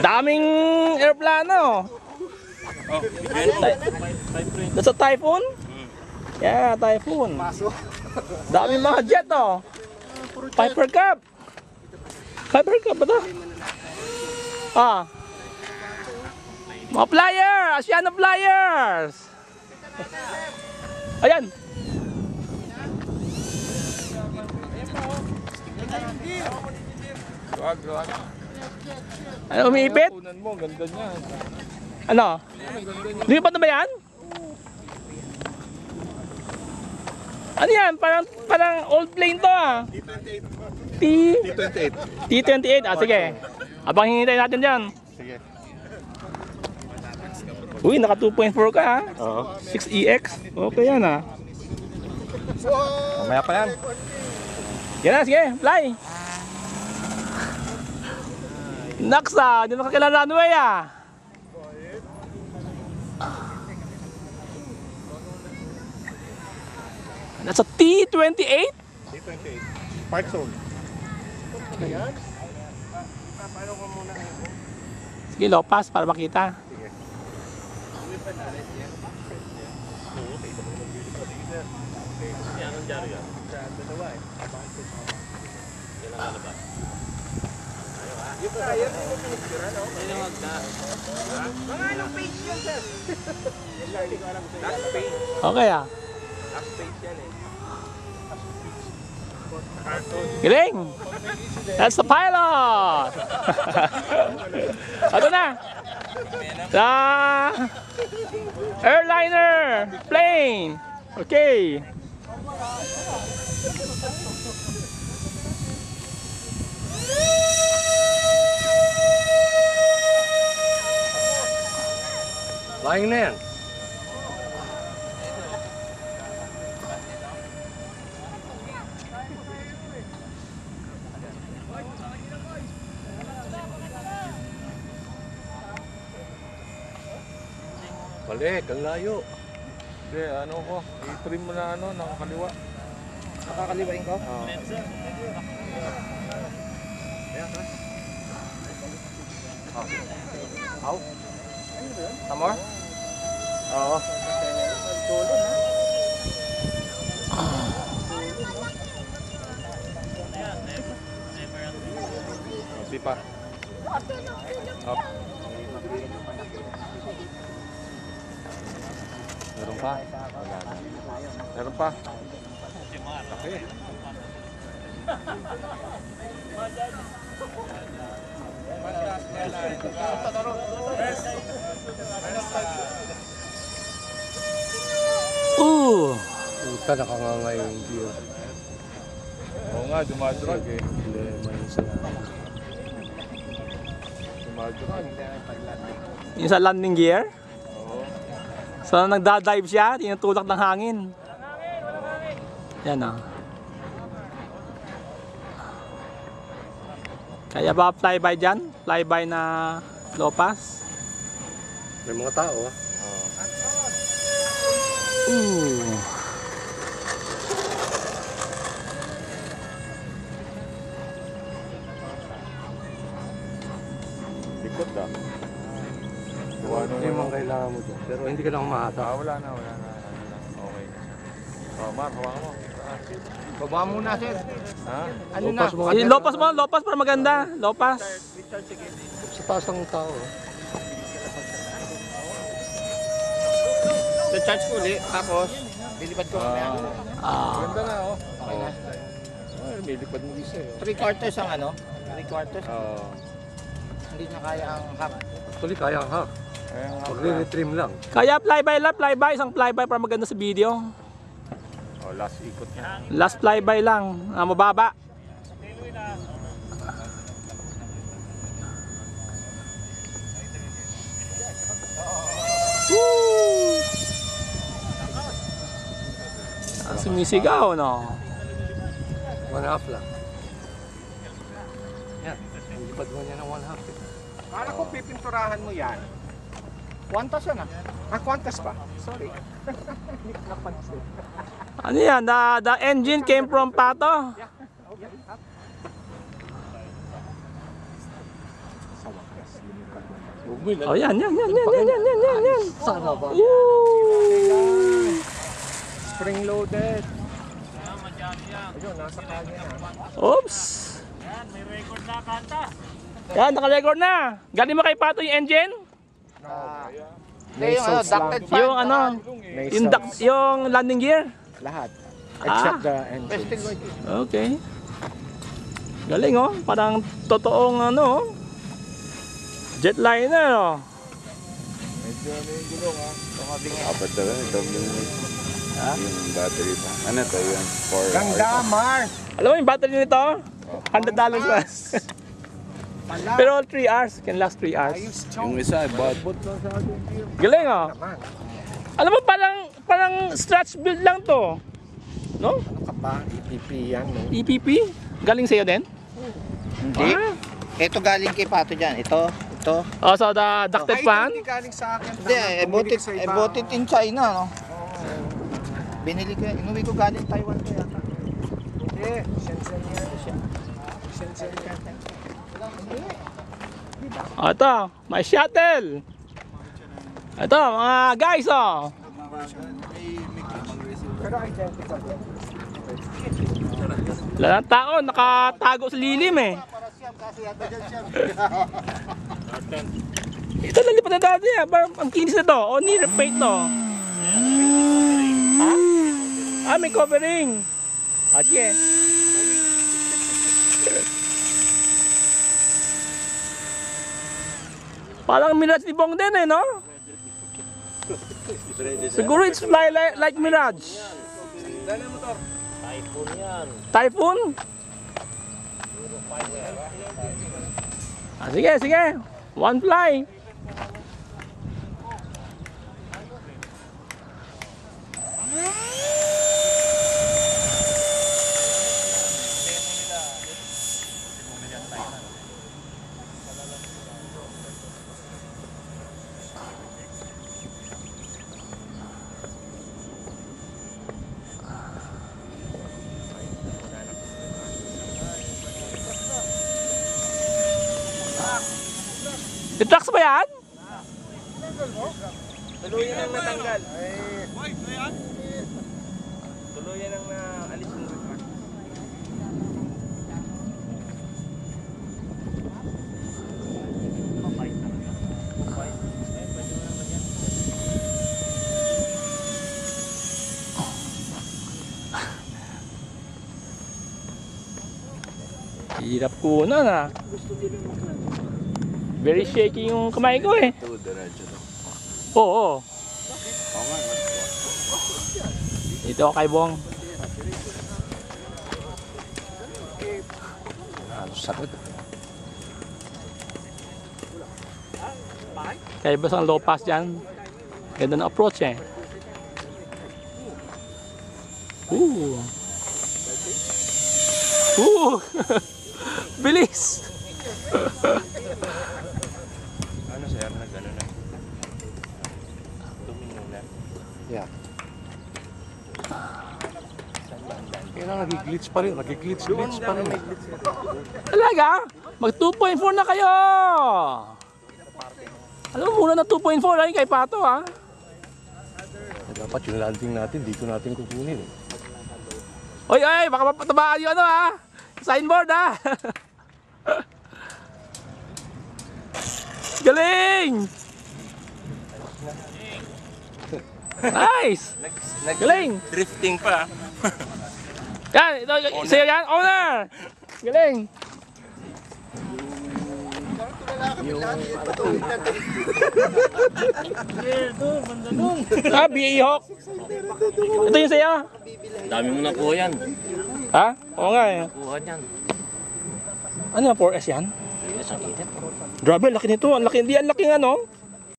Daming airplano. Oh, That's a Typhoon? Yeah, Typhoon. Daming mga jet oh. Piper Cup. Piper Cup ba ito? Ah. Mga flyer! Asiana Flyers! Ayan! Wag. Ano, umiipit? Punan mo, ganda niya. Ano? Lumipat na ba yan? Ano yan? Parang old plane to ah. T28. T28. Ah, sige. Abang hinihintay natin dyan. Sige. Uy, naka 2.4 ka ha. Oo. 6EX. Okay yan ah. Mamaya pa yan. Yan na, sige. Fly. Naksa, hindi makakilala runway ah. That's a T28? T28. Park zone. Sige, lopas para makita. Sige. Okay ah. Galing! That's the pilot! Ito na! The airliner plane! Okay! Flying na yan. Balik, ang layo. Hindi, ano ko, i-trim mo na ano, nakakaliwa. Nakakaliwain ko? Oo. How? Some more? Oo. Hindi pa. Up. Meron pa? Meron pa? Okay. Puta, nakanganga yung gear. Oo nga, dumadrag eh. Problema yun sa... Dumadrag. Yung sa landing gear? Oo. So nagda-dive siya, tinutulak ng hangin. Yan ah. Kaya ba flyby dyan? Flyby na lopas? May mga tao ah. Ooh. Likod ah. Hindi mo kailangan mo dyan. Pero hindi ka lang umahata. Wala na. Okay na siya. Oh, Mark, hawakan mo. Baba muna, sir. Ha? Ano Lopas mo. Lopas para maganda. Lopas. Sa taas ng tao. So charge ko ulit, tapos lilipad ko mamaya. Ganda na oh. Okay na. Ay, may lipad mo isa eh. 3/4 ang ano? 3/4. Oo. Hindi na kaya ang half. Actually, kaya ka. Ayan nga. Magre-retrim lang. Kaya flyby, isang flyby para maganda sa video. Oh, last ikot niya. Last flyby lang, mababa. Woo! Sumisigaw no. 1/2 lang. Yan. Lipad mo niya ng 1/2. Kala ko pipinturahan mo yan. Quantas yan ah. Quantas pa? Sorry. Hindi ko napansin. Ano yan? The engine came from Pato. Sa wakas. Oh, yan. Sana ba? Woo! Spring loaded. Ayun, nasa kanya na. Oops! Yan, naka-record na. Galing mo kay Pato yung engine? Hindi, yung ducted fan. Yung ano? Yung landing gear? Lahat. Except the engine. Okay. Galing oh. Parang totoong ano. Jetliner oh. Medyo ano yung gulong ha. Apat na lang. Ito yung battery pa. Ano to? Yung 4. Ganda, Mark! Alam mo yung battery nito? $100 pa. Pala. Pero 3 hours. Can last 3 hours. Ayos, Yung chong. isa, bot. Galing oh. Naman. Alam mo parang stretch build lang to. No? Ano ka ba? EPP yan, no? EPP? Galing sa'yo din? Hindi. Ah. Ito galing kay Pato dyan. Ito. Oh, so the ducted fan? Hindi galing sa akin. Hindi, Bumili sa iba. bought it in China, no? Binili ko yan. Inuwi ko galing Taiwan ko yata. Hindi, Shenzhen yan. Shenzhen yan. Oh, ito, may shuttle. Ito, mga guys, oh. Pero identical yan. Wala ng tao, nakatago sa lilim eh. Ito lang pa na dati ah. Ang kinis na to. O, ni-repaint to. Ha? Ah, may covering. Ah, sige. Parang Mirage ni Bong din eh, no? Siguro it's like Mirage. Typhoon yan. Typhoon? Ah, sige. One fly. Detracks ba yan? Tuluyan ang natanggal. Tuluyan ang naalis ng retract. Hirap ko na. Very shaky yung kamay ko eh. Ito, diretso to. Oo. Oo nga. Ito kay Bong. Sakit. Kaya ba sa low pass dyan? Ganda ng approach eh. Ooh. Bilis! Ano sir, nag-ano na? Tumino na. Yeah. Kaya nag-glitch pa rin. Nag-glitch pa rin. Talaga? Mag 2.4 na kayo! Alam mo muna na 2.4 ay kay Pato ha? Dapat yung landing natin, dito natin kukunin. Oy, baka mapatabaan yung ano ha? Signboard ha? Galing! Nice! Galing! Drifting pa. Yan, ito, sa'yo yan, owner! Galing! BA Hawk. Ito yung sa'yo? Dami mo nakuha yan. Ha? Oo nga eh. Kuha yan. Ano yung 4S yan? Yes, ang init. Grabe, laki nito. Ang laki, hindi ang laki ng ano.